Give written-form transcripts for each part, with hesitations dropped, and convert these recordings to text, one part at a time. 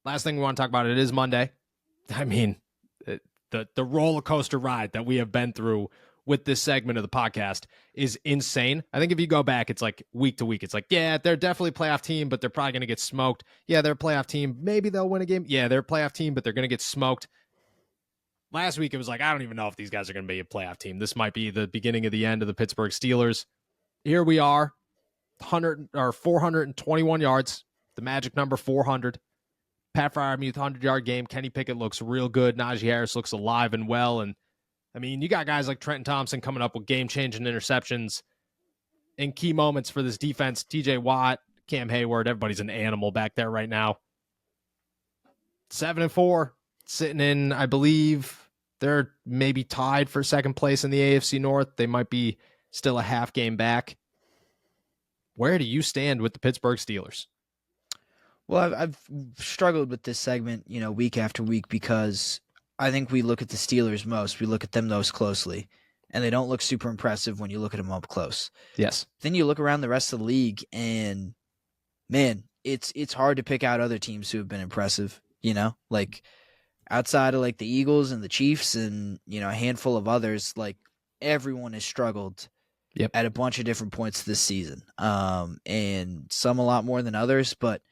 last thing we want to talk about, it is Monday. I mean, the roller coaster ride that we have been through with this segment of the podcast is insane. I think if you go back, it's like week to week. It's like, yeah, they're definitely a playoff team, but they're probably going to get smoked. Yeah, they're a playoff team. Maybe they'll win a game. Yeah, they're a playoff team, but they're going to get smoked. Last week, it was like, I don't even know if these guys are going to be a playoff team. This might be the beginning of the end of the Pittsburgh Steelers. Here we are, 421 yards, the magic number 400. Pat Freiermuth, 100-yard game. Kenny Pickett looks real good. Najee Harris looks alive and well. And, I mean, you got guys like Trenton Thompson coming up with game-changing interceptions in key moments for this defense. TJ Watt, Cam Hayward, everybody's an animal back there right now. 7-4, sitting in, I believe, they're maybe tied for second place in the AFC North. They might be still a half game back. Where do you stand with the Pittsburgh Steelers? Well, I've struggled with this segment, week after week because I think we look at the Steelers most. We look at them most closely, and they don't look super impressive when you look at them up close. Yes. Then you look around the rest of the league, and, man, it's hard to pick out other teams who have been impressive, Like, outside of, like, the Eagles and the Chiefs and, a handful of others, like, everyone has struggled at a bunch of different points this season, and some a lot more than others, but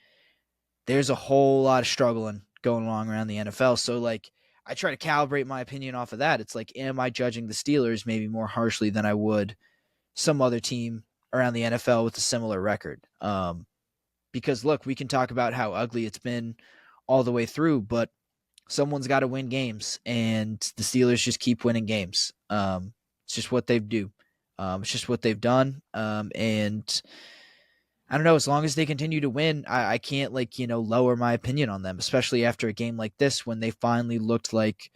there's a whole lot of struggling going along around the NFL. So, like, I try to calibrate my opinion off of that. It's like, am I judging the Steelers maybe more harshly than I would some other team around the NFL with a similar record? Because, look, we can talk about how ugly it's been all the way through, but someone's got to win games, and the Steelers just keep winning games. It's just what they do. It's just what they've done. And I don't know, as long as they continue to win, I can't, lower my opinion on them, especially after a game like this when they finally looked like,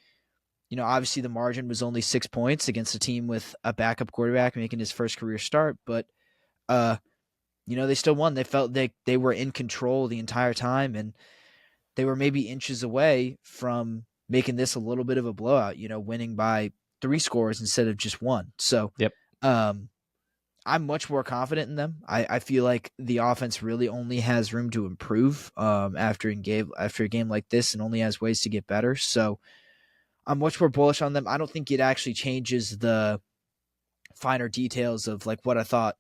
obviously the margin was only 6 points against a team with a backup quarterback making his first career start, but, they still won. They felt they were in control the entire time, and they were maybe inches away from making this a little bit of a blowout, winning by 3 scores instead of just 1. So, I'm much more confident in them. I feel like the offense really only has room to improve after a game like this, and only has ways to get better. So I'm much more bullish on them. I don't think it actually changes the finer details of like what I thought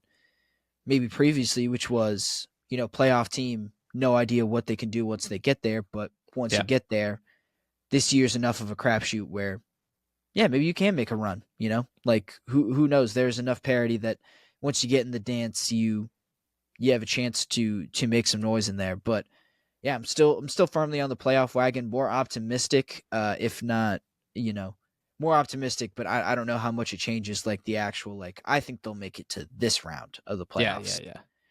maybe previously, which was, playoff team, no idea what they can do once they get there. But once you get there, this year's enough of a crapshoot where, maybe you can make a run, like who knows? There's enough parity that once you get in the dance, you have a chance to make some noise in there. But yeah, I'm still firmly on the playoff wagon, more optimistic, if not, more optimistic, but I don't know how much it changes like the actual, I think they'll make it to this round of the playoffs.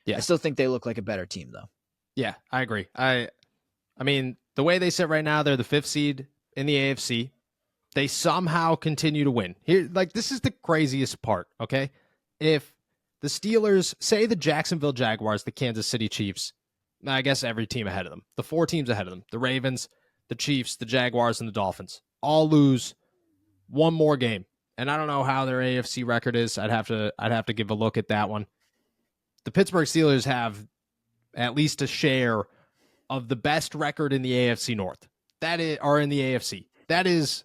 Yeah. I still think they look like a better team though. Yeah, I agree. I mean, the way they sit right now, they're the 5th seed in the AFC. They somehow continue to win. Here, this is the craziest part, okay? If the Steelers, say the Jacksonville Jaguars, the Kansas City Chiefs, I guess every team ahead of them, the 4 teams ahead of them, the Ravens, the Chiefs, the Jaguars, and the Dolphins, all lose one more game. And I don't know how their AFC record is. I'd have to give a look at that one. The Pittsburgh Steelers have at least a share of the best record in the AFC North. Are in the AFC. That is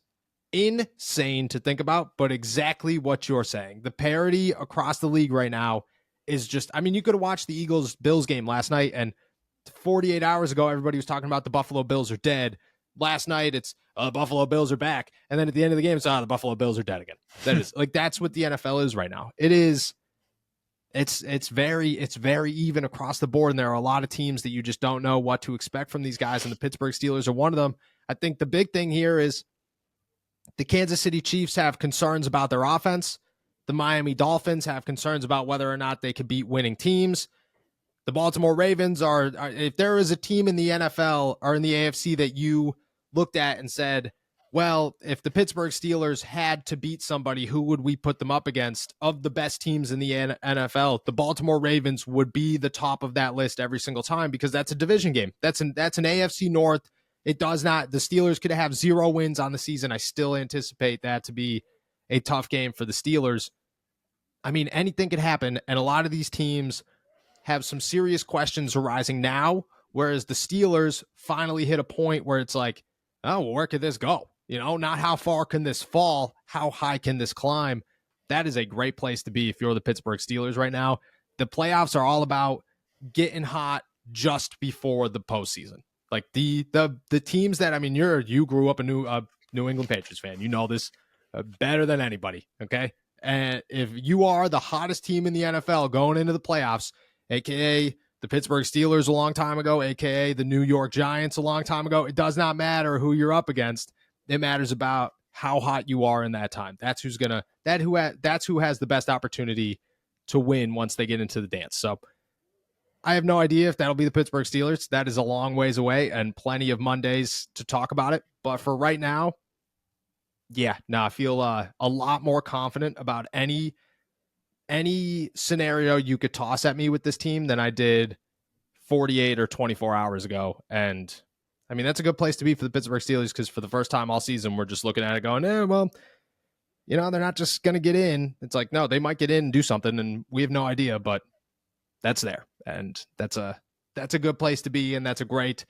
insane to think about, but exactly what you're saying. The parity across the league right now is just, I mean, you could have watched the Eagles-Bills game last night, and 48 hours ago, everybody was talking about the Buffalo Bills are dead. Last night, it's Buffalo Bills are back. And then at the end of the game, it's the Buffalo Bills are dead again. That is that's what the NFL is right now. It's very even across the board. And there are a lot of teams that you just don't know what to expect from these guys. And the Pittsburgh Steelers are one of them. I think the big thing here is the Kansas City Chiefs have concerns about their offense. The Miami Dolphins have concerns about whether or not they could beat winning teams. The Baltimore Ravens are if there is a team in the NFL or in the AFC that you looked at and said, well, if the Pittsburgh Steelers had to beat somebody, who would we put them up against? Of the best teams in the NFL, the Baltimore Ravens would be the top of that list every single time, because that's a division game. That's an AFC North. It does not. The Steelers could have 0 wins on the season. I still anticipate that to be a tough game for the Steelers. I mean, anything could happen, and a lot of these teams have some serious questions arising now Whereas the Steelers finally hit a point where it's like, oh, well, where could this go? You know, not how far can this fall? How high can this climb? That is a great place to be if you're the Pittsburgh Steelers right now. The playoffs are all about getting hot just before the postseason. Like the teams that, I mean, you grew up a New England Patriots fan. You know this better than anybody, okay? And if you are the hottest team in the NFL going into the playoffs, aka the Pittsburgh Steelers a long time ago, aka the New York Giants a long time ago, it does not matter who you're up against. It matters about how hot you are in that time. That's who has the best opportunity to win once they get into the dance. So I have no idea if that'll be the Pittsburgh Steelers. That is a long ways away and plenty of Mondays to talk about it. But for right now, yeah, I feel a lot more confident about any scenario you could toss at me with this team than I did 48 or 24 hours ago. And I mean, that's a good place to be for the Pittsburgh Steelers because for the first time all season, we're just looking at it going, well, you know, they're not just going to get in. It's like, no, they might get in and do something, and we have no idea, but that's there. And that's a good place to be, and that's a great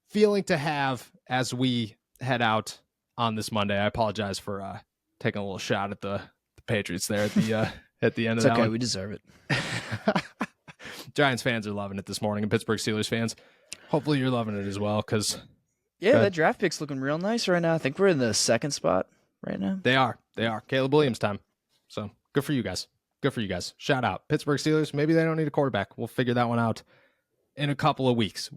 feeling to have as we head out on this Monday. I apologize for taking a little shot at the Patriots there at the at the end of that. It's okay, one. we deserve it. Giants fans are loving it this morning, and Pittsburgh Steelers fans, hopefully you're loving it as well. Because that draft pick's looking real nice right now. I think we're in the second spot right now. They are. Caleb Williams time. So good for you guys. Shout out Pittsburgh Steelers. Maybe they don't need a quarterback. We'll figure that one out in a couple of weeks.